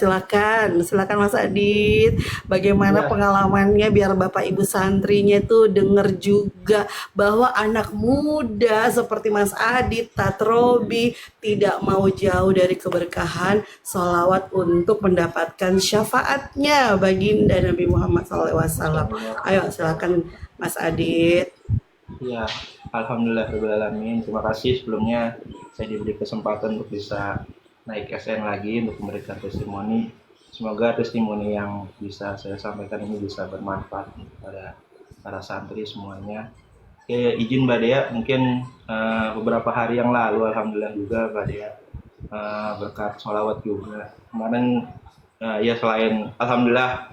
silakan Mas Adit. Bagaimana Ya, pengalamannya biar Bapak Ibu santrinya tuh denger juga bahwa anak muda seperti Mas Adit, Tatrobi tidak mau jauh dari keberkahan sholawat untuk mendapatkan syafaatnya baginda Nabi Muhammad Masya SAW. Allah. Ayo silakan Mas Adit. Ya, Alhamdulillahirrahmanirrahim. Terima kasih sebelumnya saya diberi kesempatan untuk bisa naik SN lagi untuk memberikan testimoni. Semoga testimoni yang bisa saya sampaikan ini bisa bermanfaat kepada para santri semuanya. Oke, izin Mbak Dea, mungkin beberapa hari yang lalu, Alhamdulillah juga Mbak Dea berkat sholawat juga. Kemarin ya selain Alhamdulillah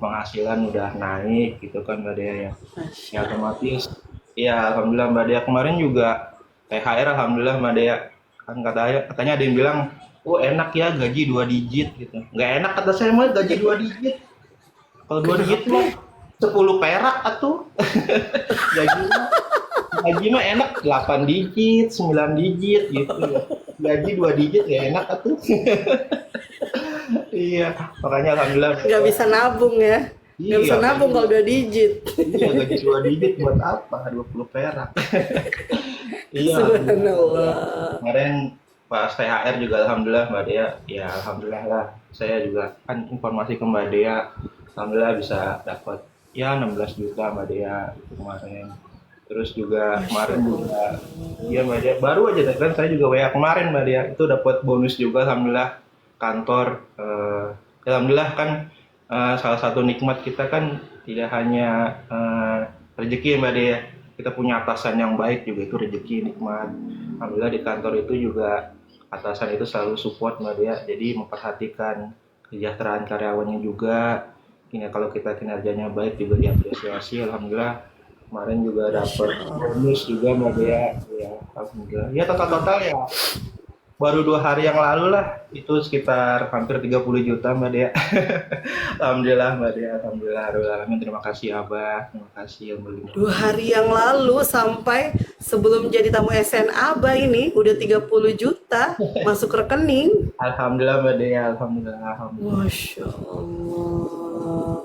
penghasilan udah naik gitu kan Mbak Dea ya. Ya Masya Allah. otomatis ya Alhamdulillah Mbak Dea kemarin juga THR Alhamdulillah Mbak Dea kan katanya ada yang bilang oh enak ya gaji 2 digit gitu. Nggak enak kata saya mah gaji 2 digit. Kalau 2 digit Kenapa? mah 10 perak atuh. gaji mah gaji mah enak 8 digit 9 digit gitu ya. Gaji 2 digit ya enak atuh. Iya, makanya alhamdulillah Nggak bisa nabung ya. Nggak bisa iya nabung kalau 2 digit. iya gaji 2 digit buat apa 20 perak. Iya, alhamdulillah. Subhanallah. Kemarin pas THR juga alhamdulillah Mbak Dea, ya alhamdulillah lah. Saya juga kan informasi ke Mbak Dea, alhamdulillah bisa dapat ya 16 juta Mbak Dea kemarin. Terus juga Masya kemarin juga Allah. iya Mbak Dea baru aja kan saya juga WA kemarin Mbak Dea itu dapat bonus juga alhamdulillah kantor alhamdulillah kan salah satu nikmat kita kan tidak hanya rezeki Mbak Dea, kita punya atasan yang baik juga itu rezeki nikmat. Alhamdulillah di kantor itu juga atasan itu selalu support Mbak Dea, jadi memperhatikan kesejahteraan karyawannya juga. Ya, kalau kita kinerjanya baik juga diapresiasi. Alhamdulillah kemarin juga Masya dapat Allah. bonus juga Mbak Dea. Ya, alhamdulillah. Ya total-total ya baru 2 hari yang lalu lah itu sekitar hampir 30 juta Mbak Dea. Alhamdulillah Mbak Dea, alhamdulillah, alamin. Terima kasih Abah, terima kasih yang berlimpah. 2 hari yang lalu sampai sebelum jadi tamu SN Aba ini udah 30 juta masuk rekening. Alhamdulillah Mbak Dea, alhamdulillah, alhamdulillah. Masya Allah.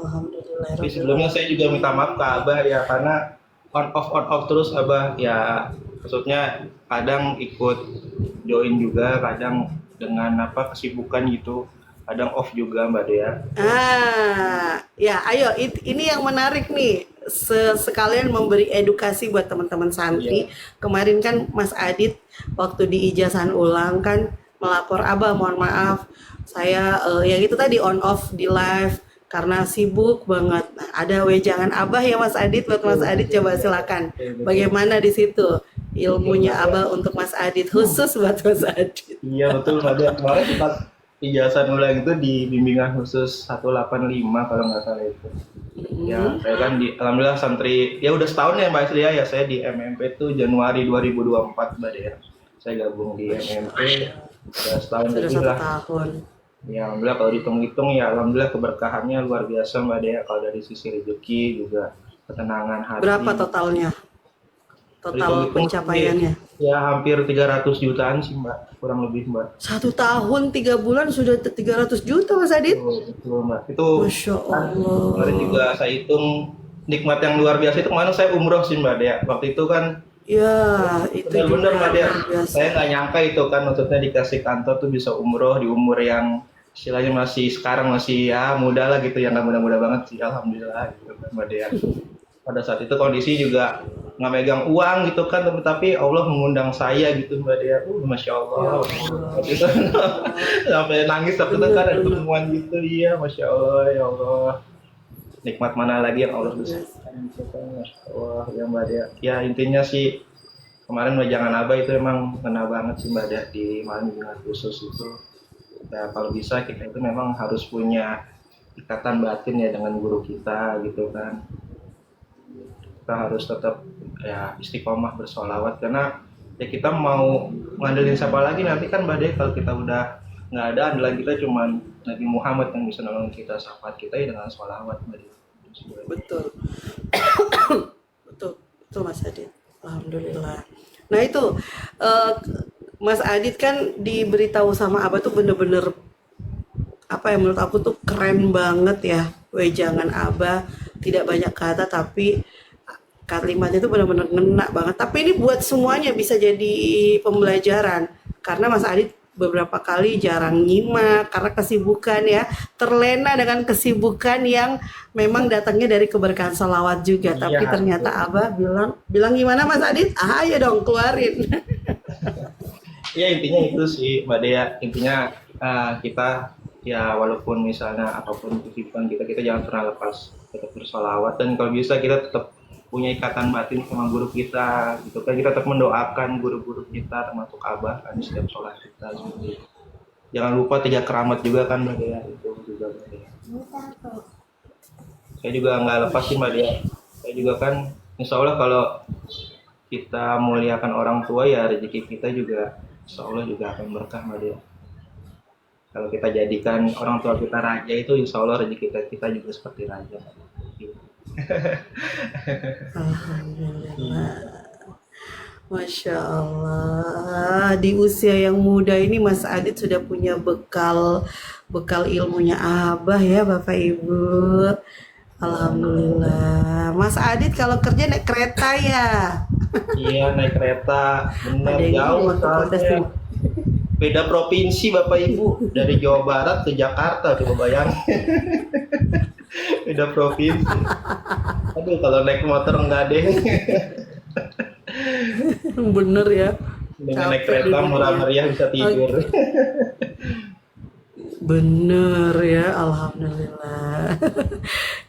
Alhamdulillah. Tapi sebelumnya saya juga minta maaf ke Abah ya karena on off terus Abah ya, maksudnya kadang ikut join juga, kadang dengan apa kesibukan gitu, kadang off juga Mbak Dea. Ya, ayo, ini yang menarik nih. Sekalian memberi edukasi buat teman-teman santri. Iya. Kemarin kan Mas Adit waktu di ijazahan ulang kan melapor Abah, mohon maaf, saya yang itu tadi on off di live karena sibuk banget. Nah, ada wejangan Abah ya Mas Adit, buat Mas Betul, Adit coba silakan. betul, betul. Bagaimana di situ Betul ilmunya Mbak Dea. Abah untuk Mas Adit, khusus buat Mas Adit. Iya betul Mbak Dea. Kemarin pas ijazah ulang itu di bimbingan khusus 185 kalau nggak salah itu. Ya, Hmm. saya kan di alhamdulillah santri ya udah setahun ya Mbak Islia ya, saya di MMP itu Januari 2024 Mbak Dea. Saya gabung di MMP udah setahun Sudah lebih satu lah. tahun. Ya alhamdulillah kalau dihitung-hitung ya alhamdulillah keberkahannya luar biasa Mbak Dea, kalau dari sisi rezeki juga ketenangan Berapa hati. totalnya? Kalau Total dihitung-hitung sih pencapaiannya. ya hampir 300 jutaan sih Mbak, kurang lebih Mbak. 1 tahun 3 bulan sudah 300 juta Mas Adit. Betul, betul Mbak. Itu Masya kan kemarin juga Allah. saya hitung nikmat yang luar biasa itu kemarin saya umroh sih Mbak Dea. Waktu itu kan Ya, itu benar-benar juga Mbak Dea, luar biasa. saya nggak nyangka itu kan maksudnya dikasih kantor tuh bisa umroh di umur yang istilahnya masih sekarang masih ya muda lah gitu, yang nggak muda-muda banget sih, alhamdulillah gitu kan Mbak Dea. Pada saat itu kondisi juga nggak megang uang gitu kan, tapi Allah mengundang saya gitu Mbak Dea. Masya Ya Allah. Waktu itu Allah. sampai nangis waktu itu kan ada Benar-benar pertemuan gitu, iya Masya Allah ya Allah. Nikmat mana lagi yang Allah luar biasa. besarkan gitu kan, Masya Allah ya Mbak Dea. Ya intinya sih kemarin wejangan Abah itu emang kena banget sih Mbak Dea di malam dengan khusus itu. Ya kalau bisa kita itu memang harus punya ikatan batin ya dengan guru kita gitu kan. Kita harus tetap ya istiqomah bersolawat karena ya kita mau ngandelin siapa lagi nanti kan Mbak Dea, kalau kita udah nggak ada andalan kita cuman Nabi Muhammad yang bisa nolong kita, syafaat kita ya dengan sholawat Mbak Dea. Betul. Betul. Betul Mas Adit. Alhamdulillah. Nah itu eh, Mas Adit kan diberitahu sama Abah tuh bener-bener apa ya, menurut aku tuh keren banget ya. Wejangan Abah, tidak banyak kata tapi kalimatnya itu benar-benar ngena banget. Tapi ini buat semuanya bisa jadi pembelajaran. Karena Mas Adit beberapa kali jarang nyimak karena kesibukan ya, terlena dengan kesibukan yang memang datangnya dari keberkahan salawat juga. Iya, Tapi ternyata betul. Abah bilang bilang gimana Mas Adit? Ah, ayo dong keluarin. Ya intinya itu sih Mbak Dea, intinya kita ya walaupun misalnya apapun kesibukan kita, kita jangan pernah lepas tetap bersolawat, dan kalau bisa kita tetap punya ikatan batin sama guru kita gitu kan, kita tetap mendoakan guru-guru kita termasuk Abah kan di setiap sholat kita gitu. Jangan lupa 3 keramat juga kan Mbak Dea, itu juga Mbak Dea. Saya juga nggak lepas sih Mbak Dea, saya juga kan insya Allah kalau kita muliakan orang tua ya rezeki kita juga insya Allah juga akan berkah Mbak Dea. Kalau kita jadikan orang tua kita raja itu insya Allah rezeki kita juga seperti raja. Gitu. Alhamdulillah. Masya Allah, di usia yang muda ini Mas Adit sudah punya bekal bekal ilmunya Abah ya Bapak Ibu. Alhamdulillah. Mas Adit kalau kerja naik kereta ya. Iya naik kereta bener Ada yang jauh ini waktu kontes soalnya, nih. beda provinsi Bapak Ibu, dari Jawa Barat ke Jakarta coba bayangin. Beda provinsi. Aduh kalau naik motor enggak deh. Bener ya. Dengan naik Capek kereta duduknya. murah meriah bisa tidur. Oke. Bener ya, alhamdulillah.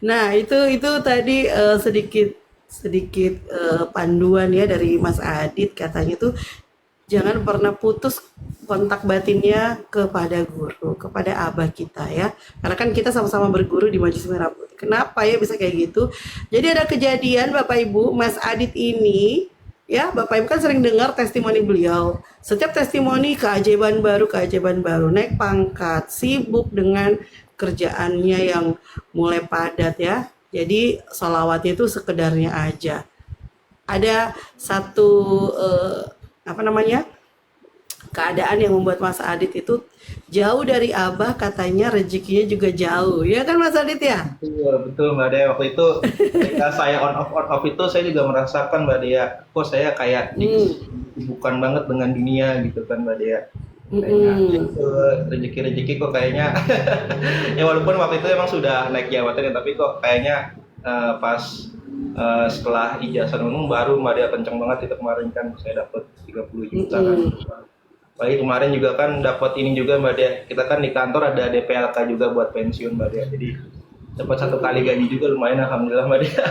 Nah, itu tadi sedikit sedikit panduan ya dari Mas Adit, katanya tuh jangan pernah putus kontak batinnya kepada guru, kepada abah kita ya. Karena kan kita sama-sama berguru di Majelis Merah Putih. Kenapa ya bisa kayak gitu? Jadi ada kejadian Bapak Ibu, Mas Adit ini ya, Bapak Ibu kan sering dengar testimoni beliau. Setiap testimoni keajaiban baru, naik pangkat, sibuk dengan kerjaannya yang mulai padat ya. Jadi sholawatnya itu sekedarnya aja. Ada satu apa namanya, keadaan yang membuat Mas Adit itu jauh dari Abah, katanya rezekinya juga jauh. Ya kan Mas Adit ya? Betul, betul Mbak Dea. Waktu itu ketika saya on off itu saya juga merasakan Mbak Dea, kok saya kayak Hmm. bukan banget dengan dunia gitu kan Mbak Dea. Kayaknya Mm-mm. itu rezeki-rezeki kok kayaknya ya walaupun waktu itu emang sudah naik jabatan ya, tapi kok kayaknya pas setelah ijazah umum baru Mbak Dea kenceng banget itu kemarin kan saya dapat 30 juta kan. Mm-mm. Apalagi kemarin juga kan dapat ini juga Mbak Dea. Kita kan di kantor ada DPLK juga buat pensiun Mbak Dea. Jadi dapat 1 kali gaji juga lumayan alhamdulillah Mbak Dea.